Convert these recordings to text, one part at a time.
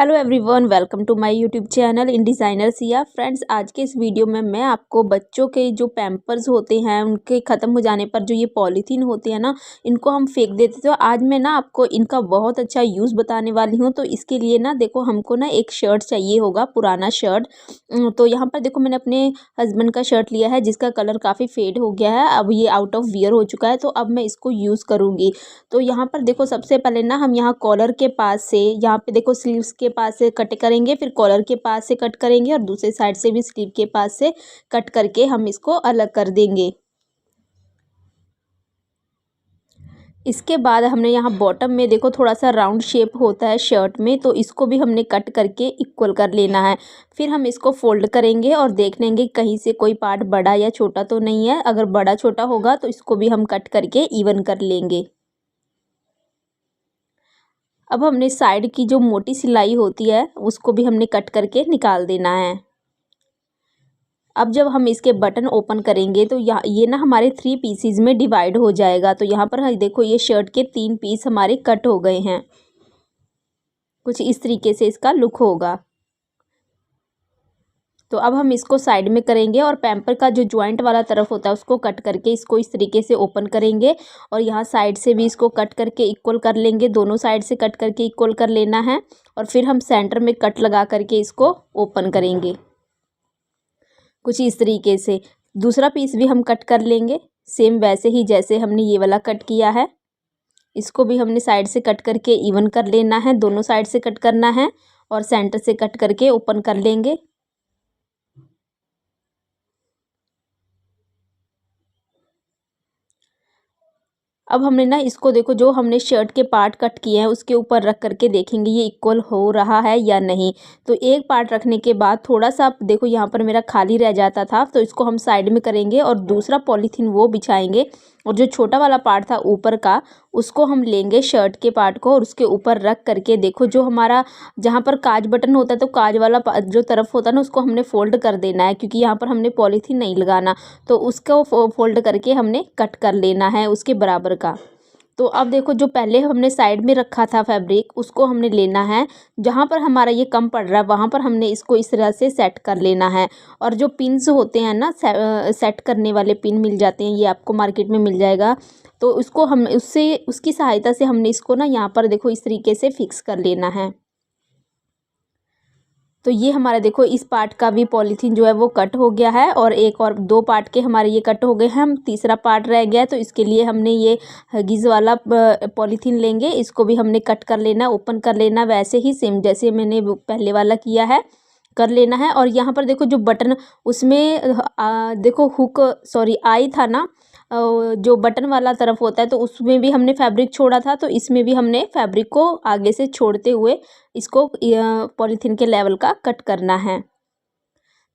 Hello everyone, welcome to my YouTube channel in designer Siya. Friends, आज के इस video में मैं आपको बच्चों के जो पैम्पर्स होते हैं उनके ख़त्म हो जाने पर जो ये पॉलीथीन होते हैं ना, इनको हम फेंक देते थे। तो आज मैं ना आपको इनका बहुत अच्छा यूज़ बताने वाली हूँ। तो इसके लिए ना देखो, हमको ना एक शर्ट चाहिए होगा, पुराना शर्ट। तो यहाँ पर देखो, मैंने अपने हस्बैंड का शर्ट लिया है जिसका कलर काफ़ी फेड हो गया है। अब ये आउट ऑफ वियर हो चुका है, तो अब मैं इसको यूज़ करूँगी। तो यहाँ पर देखो, सबसे पहले ना हम यहाँ कॉलर के पास से, यहाँ पे देखो स्लीव्स के पास से कट करेंगे, फिर कॉलर के पास से कट करेंगे और दूसरे साइड से भी स्लीव के पास से कट करके हम इसको अलग कर देंगे। इसके बाद हमने यहाँ बॉटम में देखो, थोड़ा सा राउंड शेप होता है शर्ट में, तो इसको भी हमने कट करके इक्वल कर लेना है। फिर हम इसको फोल्ड करेंगे और देख लेंगे कहीं से कोई पार्ट बड़ा या छोटा तो नहीं है। अगर बड़ा छोटा होगा तो इसको भी हम कट करके इवन कर लेंगे। अब हमने साइड की जो मोटी सिलाई होती है उसको भी हमने कट करके निकाल देना है। अब जब हम इसके बटन ओपन करेंगे तो ये ना हमारे 3 पीसीज में डिवाइड हो जाएगा। तो यहाँ पर देखो, ये शर्ट के 3 पीस हमारे कट हो गए हैं। कुछ इस तरीके से इसका लुक होगा। तो अब हम इसको साइड में करेंगे और पैम्पर का जो जॉइंट वाला तरफ होता है उसको कट करके इसको इस तरीके से ओपन करेंगे। और यहाँ साइड से भी इसको कट करके इक्वल कर लेंगे। दोनों साइड से कट करके इक्वल कर लेना है। और फिर हम सेंटर में कट लगा करके इसको ओपन करेंगे कुछ इस तरीके से। दूसरा पीस भी हम कट कर लेंगे सेम वैसे ही जैसे हमने ये वाला कट किया है। इसको भी हमने साइड से कट करके इवन कर लेना है। दोनों साइड से कट करना है और सेंटर से कट करके ओपन कर लेंगे। अब हमने ना इसको देखो, जो हमने शर्ट के पार्ट कट किए हैं उसके ऊपर रख करके देखेंगे ये इक्वल हो रहा है या नहीं। तो एक पार्ट रखने के बाद थोड़ा सा देखो, यहाँ पर मेरा खाली रह जाता था, तो इसको हम साइड में करेंगे और दूसरा पॉलीथीन वो बिछाएंगे। और जो छोटा वाला पार्ट था ऊपर का, उसको हम लेंगे शर्ट के पार्ट को और उसके ऊपर रख करके देखो, जो हमारा जहाँ पर काज बटन होता है तो काज वाला जो तरफ होता है ना उसको हमने फोल्ड कर देना है, क्योंकि यहाँ पर हमने पॉलीथीन नहीं लगाना। तो उसको फोल्ड करके हमने कट कर लेना है उसके बराबर का। तो अब देखो, जो पहले हमने साइड में रखा था फैब्रिक उसको हमने लेना है। जहाँ पर हमारा ये कम पड़ रहा है वहाँ पर हमने इसको इस तरह से सेट कर लेना है। और जो पिन्स होते हैं ना, सेट करने वाले पिन मिल जाते हैं, ये आपको मार्केट में मिल जाएगा। तो उसको हम उससे उसकी सहायता से हमने इसको ना यहाँ पर देखो इस तरीके से फिक्स कर लेना है। तो ये हमारा देखो, इस पार्ट का भी पॉलीथीन जो है वो कट हो गया है और एक और 2 पार्ट के हमारे ये कट हो गए हैं। हम तीसरा पार्ट रह गया है, तो इसके लिए हमने ये हगीज़ वाला पॉलीथीन लेंगे। इसको भी हमने कट कर लेना, ओपन कर लेना, वैसे ही सेम जैसे मैंने पहले वाला किया है कर लेना है। और यहाँ पर देखो, जो बटन उसमें देखो हुक, सॉरी आई था ना, जो बटन वाला तरफ होता है तो उसमें भी हमने फैब्रिक छोड़ा था, तो इसमें भी हमने फैब्रिक को आगे से छोड़ते हुए इसको पॉलीथीन के लेवल का कट करना है।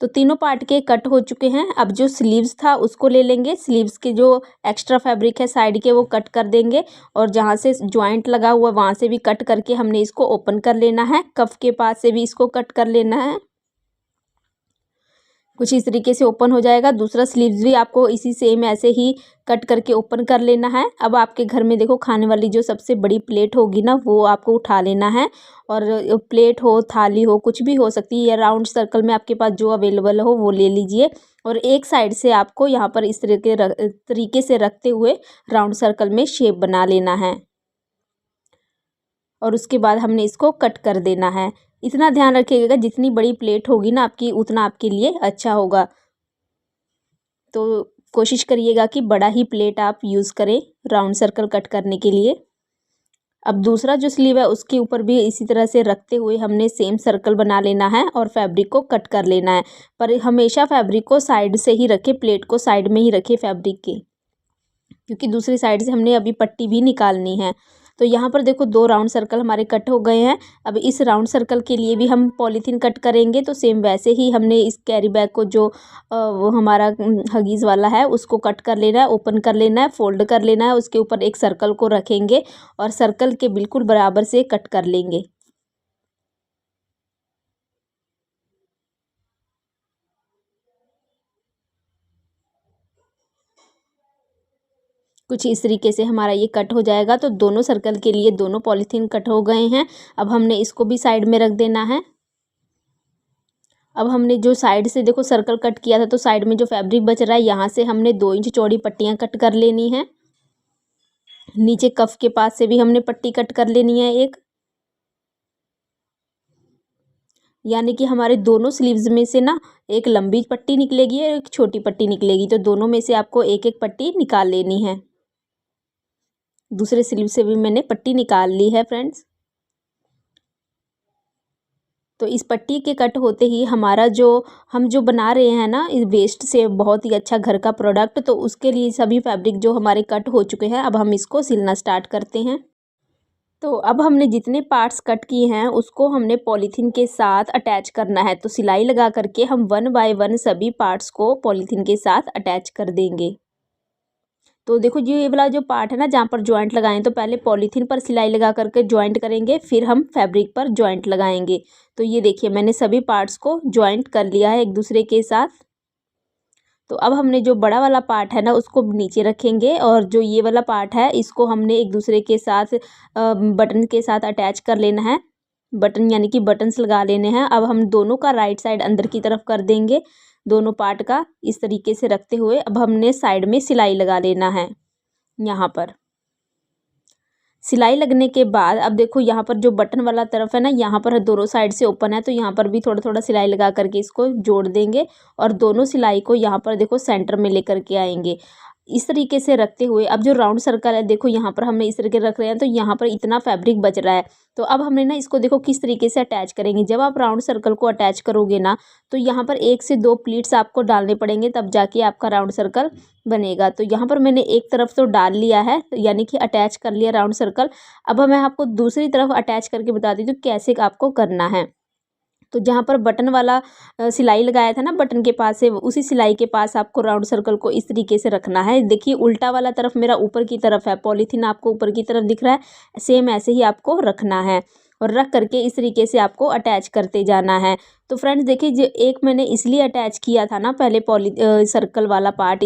तो तीनों पार्ट के कट हो चुके हैं। अब जो स्लीव्स था उसको ले लेंगे। स्लीव्स के जो एक्स्ट्रा फैब्रिक है साइड के वो कट कर देंगे और जहाँ से जॉइंट लगा हुआ वहाँ से भी कट करके हमने इसको ओपन कर लेना है। कफ के पास से भी इसको कट कर लेना है। कुछ इस तरीके से ओपन हो जाएगा। दूसरा स्लीव्स भी आपको इसी सेम ऐसे ही कट करके ओपन कर लेना है। अब आपके घर में देखो, खाने वाली जो सबसे बड़ी प्लेट होगी ना वो आपको उठा लेना है। और प्लेट हो, थाली हो, कुछ भी हो सकती है, या राउंड सर्कल में आपके पास जो अवेलेबल हो वो ले लीजिए। और एक साइड से आपको यहाँ पर इस तरीके से रखते हुए राउंड सर्कल में शेप बना लेना है। और उसके बाद हमने इसको कट कर देना है। इतना ध्यान रखिएगा, जितनी बड़ी प्लेट होगी ना आपकी उतना आपके लिए अच्छा होगा। तो कोशिश करिएगा कि बड़ा ही प्लेट आप यूज़ करें राउंड सर्कल कट करने के लिए। अब दूसरा जो स्लीव है उसके ऊपर भी इसी तरह से रखते हुए हमने सेम सर्कल बना लेना है और फैब्रिक को कट कर लेना है। पर हमेशा फैब्रिक को साइड से ही रखें, प्लेट को साइड में ही रखें फैब्रिक के, क्योंकि दूसरी साइड से हमने अभी पट्टी भी निकालनी है। तो यहाँ पर देखो, 2 राउंड सर्कल हमारे कट हो गए हैं। अब इस राउंड सर्कल के लिए भी हम पॉलीथीन कट करेंगे। तो सेम वैसे ही हमने इस कैरी बैग को जो वो हमारा हगीज़ वाला है उसको कट कर लेना है, ओपन कर लेना है, फोल्ड कर लेना है, उसके ऊपर एक सर्कल को रखेंगे और सर्कल के बिल्कुल बराबर से कट कर लेंगे। कुछ इस तरीके से हमारा ये कट हो जाएगा। तो दोनों सर्कल के लिए दोनों पॉलीथीन कट हो गए हैं। अब हमने इसको भी साइड में रख देना है। अब हमने जो साइड से देखो सर्कल कट किया था, तो साइड में जो फैब्रिक बच रहा है यहाँ से हमने 2 इंच चौड़ी पट्टियाँ कट कर लेनी है। नीचे कफ के पास से भी हमने पट्टी कट कर लेनी है एक, यानी कि हमारे दोनों स्लीव्स में से ना एक लंबी पट्टी निकलेगी और एक छोटी पट्टी निकलेगी। तो दोनों में से आपको एक एक पट्टी निकाल लेनी है। दूसरे स्लीव से भी मैंने पट्टी निकाल ली है फ्रेंड्स। तो इस पट्टी के कट होते ही हमारा जो हम जो बना रहे हैं ना इस वेस्ट से बहुत ही अच्छा घर का प्रोडक्ट, तो उसके लिए सभी फैब्रिक जो हमारे कट हो चुके हैं, अब हम इसको सिलना स्टार्ट करते हैं। तो अब हमने जितने पार्ट्स कट किए हैं उसको हमने पॉलीथीन के साथ अटैच करना है। तो सिलाई लगा करके हम 1 बाय 1 सभी पार्ट्स को पॉलीथीन के साथ अटैच कर देंगे। तो देखो जी ये वाला जो पार्ट है ना जहाँ पर जॉइंट लगाएं, तो पहले पॉलीथीन पर सिलाई लगा करके जॉइंट करेंगे, फिर हम फैब्रिक पर जॉइंट लगाएंगे। तो ये देखिए मैंने सभी पार्ट्स को जॉइंट कर लिया है एक दूसरे के साथ। तो अब हमने जो बड़ा वाला पार्ट है ना उसको नीचे रखेंगे, और जो ये वाला पार्ट है इसको हमने एक दूसरे के साथ बटन के साथ अटैच कर लेना है। बटन यानी कि बटन्स लगा लेने हैं। अब हम दोनों का राइट साइड अंदर की तरफ कर देंगे, दोनों पार्ट का इस तरीके से रखते हुए। अब हमने साइड में सिलाई लगा लेना है। यहाँ पर सिलाई लगने के बाद अब देखो यहाँ पर जो बटन वाला तरफ है ना, यहाँ पर दोनों साइड से ओपन है, तो यहाँ पर भी थोड़ा थोड़ा सिलाई लगा करके इसको जोड़ देंगे, और दोनों सिलाई को यहाँ पर देखो सेंटर में लेकर के आएंगे इस तरीके से रखते हुए। अब जो राउंड सर्कल है देखो यहाँ पर हमने इस तरीके रख रहे हैं, तो यहाँ पर इतना फैब्रिक बच रहा है। तो अब हमने ना इसको देखो किस तरीके से अटैच करेंगे। जब आप राउंड सर्कल को अटैच करोगे ना, तो यहाँ पर 1 से 2 प्लीट्स आपको डालने पड़ेंगे, तब जाके आपका राउंड सर्कल बनेगा। तो यहाँ पर मैंने एक तरफ तो डाल लिया है, यानी कि अटैच कर लिया राउंड सर्कल। अब मैं आपको दूसरी तरफ अटैच करके बता देती हूँ कैसे आपको करना है। तो जहाँ पर बटन वाला सिलाई लगाया था ना बटन के पास से, उसी सिलाई के पास आपको राउंड सर्कल को इस तरीके से रखना है। देखिए उल्टा वाला तरफ मेरा ऊपर की तरफ है, पॉलीथीन आपको ऊपर की तरफ दिख रहा है, सेम ऐसे ही आपको रखना है, और रख करके इस तरीके से आपको अटैच करते जाना है। तो फ्रेंड्स देखिए जो एक मैंने इसलिए अटैच किया था ना पहले सर्कल वाला पार्ट,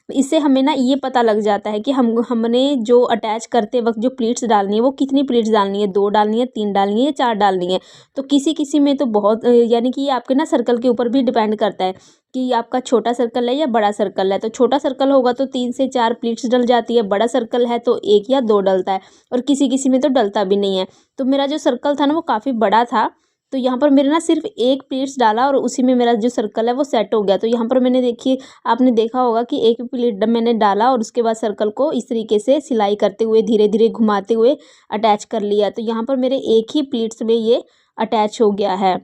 इससे हमें ना ये पता लग जाता है कि हमने जो अटैच करते वक्त जो प्लीट्स डालनी है वो कितनी प्लीट्स डालनी है, 2 डालनी है, 3 डालनी है, 4 डालनी है। तो किसी किसी में तो बहुत यानी कि ये आपके ना सर्कल के ऊपर भी डिपेंड करता है कि आपका छोटा सर्कल है या बड़ा सर्कल है। तो छोटा सर्कल होगा तो 3 से 4 प्लीट्स डल जाती है, बड़ा सर्कल है तो 1 या 2 डलता है, और किसी किसी में तो डलता भी नहीं है। तो मेरा जो सर्कल था ना वो काफ़ी बड़ा था, तो यहाँ पर मेरे ना सिर्फ 1 प्लीट्स डाला और उसी में मेरा जो सर्कल है वो सेट हो गया। तो यहाँ पर मैंने देखिए आपने देखा होगा कि 1 प्लीट मैंने डाला और उसके बाद सर्कल को इस तरीके से सिलाई करते हुए धीरे धीरे घुमाते हुए अटैच कर लिया। तो यहाँ पर मेरे एक ही प्लीट्स में ये अटैच हो गया है।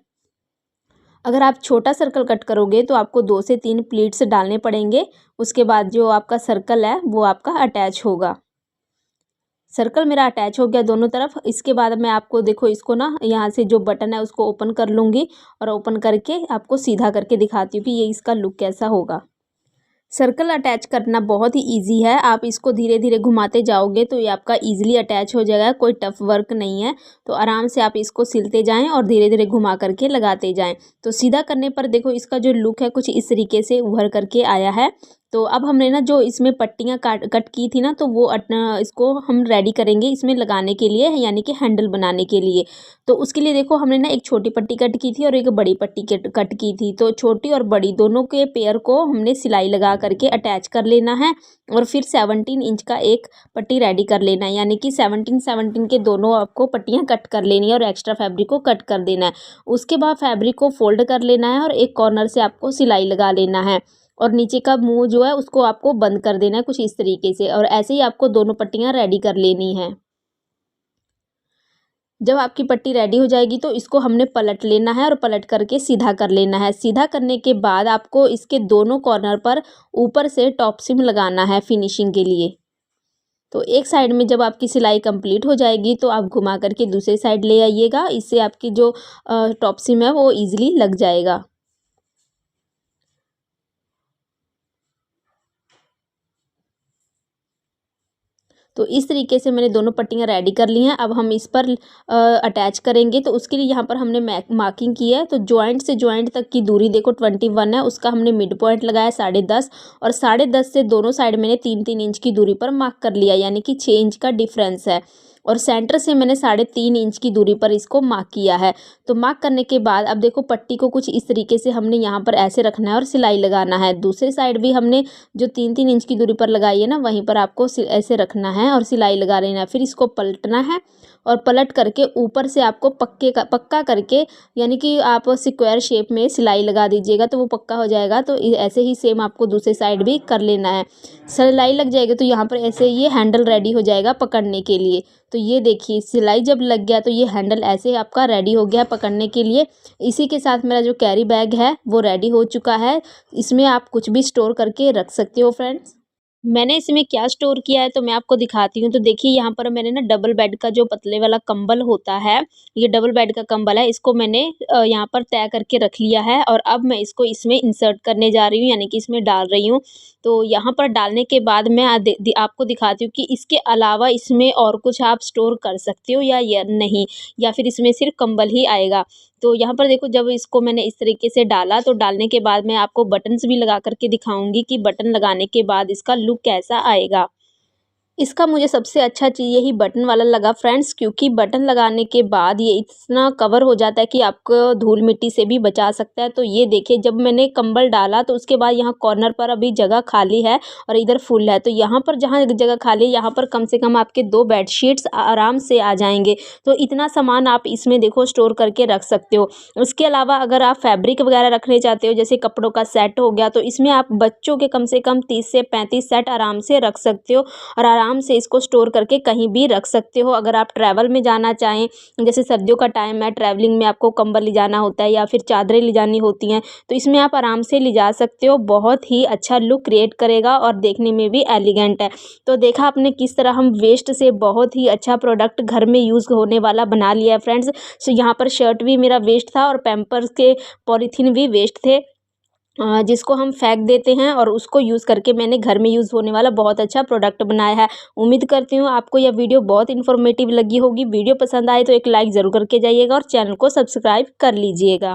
अगर आप छोटा सर्कल कट करोगे तो आपको 2 से 3 प्लीट्स डालने पड़ेंगे, उसके बाद जो आपका सर्कल है वो आपका अटैच होगा। सर्कल मेरा अटैच हो गया दोनों तरफ। इसके बाद मैं आपको देखो इसको ना यहाँ से जो बटन है उसको ओपन कर लूँगी, और ओपन करके आपको सीधा करके दिखाती हूँ कि ये इसका लुक कैसा होगा। सर्कल अटैच करना बहुत ही इजी है, आप इसको धीरे धीरे घुमाते जाओगे तो ये आपका इजीली अटैच हो जाएगा, कोई टफ वर्क नहीं है। तो आराम से आप इसको सिलते जाएं और धीरे धीरे घुमा करके लगाते जाएं। तो सीधा करने पर देखो इसका जो लुक है कुछ इस तरीके से उभर करके आया है। तो अब हमने ना जो इसमें पट्टियाँ कट की थी ना, तो वो इसको हम रेडी करेंगे इसमें लगाने के लिए, यानी कि हैंडल बनाने के लिए। तो उसके लिए देखो हमने ना एक छोटी पट्टी कट की थी और एक बड़ी पट्टी कट की थी। तो छोटी और बड़ी दोनों के पेयर को हमने सिलाई लगा करके अटैच कर लेना है, और फिर 17 इंच का एक पट्टी रेडी कर लेना है, यानी कि 17 के दोनों आपको पट्टियाँ कट कर लेनी है और एक्स्ट्रा फैब्रिक को कट कर देना है। उसके बाद फैब्रिक को फोल्ड कर लेना है और एक कॉर्नर से आपको सिलाई लगा लेना है, और नीचे का मुंह जो है उसको आपको बंद कर देना है कुछ इस तरीके से, और ऐसे ही आपको दोनों पट्टियाँ रेडी कर लेनी है। जब आपकी पट्टी रेडी हो जाएगी तो इसको हमने पलट लेना है और पलट करके सीधा कर लेना है। सीधा करने के बाद आपको इसके दोनों कॉर्नर पर ऊपर से टॉप सीम लगाना है फिनिशिंग के लिए। तो एक साइड में जब आपकी सिलाई कंप्लीट हो जाएगी तो आप घुमा करके दूसरे साइड ले आइएगा, इससे आपकी जो टॉप सीम है वो ईजिली लग जाएगा। तो इस तरीके से मैंने दोनों पट्टियाँ रेडी कर ली हैं। अब हम इस पर अटैच करेंगे। तो उसके लिए यहाँ पर हमने मार्किंग की है। तो जॉइंट से जॉइंट तक की दूरी देखो 21 है, उसका हमने मिड पॉइंट लगाया 10.5 और 10.5 से दोनों साइड मैंने 3-3 इंच की दूरी पर मार्क कर लिया, यानी कि 6 इंच का डिफरेंस है। और सेंटर से मैंने 3.5 इंच की दूरी पर इसको मार्क किया है। तो मार्क करने के बाद अब देखो पट्टी को कुछ इस तरीके से हमने यहाँ पर ऐसे रखना है और सिलाई लगाना है। दूसरी साइड भी हमने जो 3-3 इंच की दूरी पर लगाई है ना, वहीं पर आपको ऐसे रखना है और सिलाई लगा लेना है। फिर इसको पलटना है और पलट करके ऊपर से आपको पक्का करके, यानी कि आप स्क्वायर शेप में सिलाई लगा दीजिएगा तो वो पक्का हो जाएगा। तो ऐसे ही सेम आपको दूसरी साइड भी कर लेना है। सिलाई लग जाएगी तो यहाँ पर ऐसे ये हैंडल रेडी हो जाएगा पकड़ने के लिए। तो ये देखिए सिलाई जब लग गया तो ये हैंडल ऐसे आपका रेडी हो गया पकड़ने के लिए। इसी के साथ मेरा जो कैरी बैग है वो रेडी हो चुका है। इसमें आप कुछ भी स्टोर करके रख सकते हो फ्रेंड्स। मैंने इसमें क्या स्टोर किया है तो मैं आपको दिखाती हूँ। तो देखिए यहाँ पर मैंने ना डबल बेड का जो पतले वाला कंबल होता है, ये डबल बेड का कंबल है, इसको मैंने यहाँ पर तय करके रख लिया है। और अब मैं इसको इसमें इंसर्ट करने जा रही हूँ, यानी कि इसमें डाल रही हूँ। तो यहाँ पर डालने के बाद मैं आपको दिखाती हूँ कि इसके अलावा इसमें और कुछ आप स्टोर कर सकते हो या नहीं, या फिर इसमें सिर्फ कंबल ही आएगा। तो यहाँ पर देखो जब इसको मैंने इस तरीके से डाला तो डालने के बाद मैं आपको बटन्स भी लगा करके दिखाऊंगी कि बटन लगाने के बाद इसका लुक कैसा आएगा। इसका मुझे सबसे अच्छा चीज़ यही बटन वाला लगा फ्रेंड्स, क्योंकि बटन लगाने के बाद ये इतना कवर हो जाता है कि आपको धूल मिट्टी से भी बचा सकता है। तो ये देखिए जब मैंने कंबल डाला तो उसके बाद यहाँ कॉर्नर पर अभी जगह खाली है और इधर फुल है। तो यहाँ पर जहाँ जगह खाली है यहाँ पर कम से कम आपके 2 बेडशीट्स आराम से आ जाएंगे। तो इतना सामान आप इसमें देखो स्टोर करके रख सकते हो। उसके अलावा अगर आप फैब्रिक वगैरह रखने चाहते हो, जैसे कपड़ों का सेट हो गया, तो इसमें आप बच्चों के कम से कम 30 से 35 सेट आराम से रख सकते हो और आराम से इसको स्टोर करके कहीं भी रख सकते हो। अगर आप ट्रैवल में जाना चाहें, जैसे सर्दियों का टाइम है, ट्रैवलिंग में आपको कंबल ले जाना होता है या फिर चादरें ले जानी होती हैं, तो इसमें आप आराम से ले जा सकते हो। बहुत ही अच्छा लुक क्रिएट करेगा और देखने में भी एलिगेंट है। तो देखा आपने किस तरह हम वेस्ट से बहुत ही अच्छा प्रोडक्ट घर में यूज़ होने वाला बना लिया है फ्रेंड्स। सो यहाँ पर शर्ट भी मेरा वेस्ट था और पैम्पर्स के पॉलीथीन भी वेस्ट थे, जिसको हम फेंक देते हैं और उसको यूज़ करके मैंने घर में यूज़ होने वाला बहुत अच्छा प्रोडक्ट बनाया है। उम्मीद करती हूँ आपको यह वीडियो बहुत इन्फॉर्मेटिव लगी होगी। वीडियो पसंद आए तो एक लाइक ज़रूर करके जाइएगा और चैनल को सब्सक्राइब कर लीजिएगा।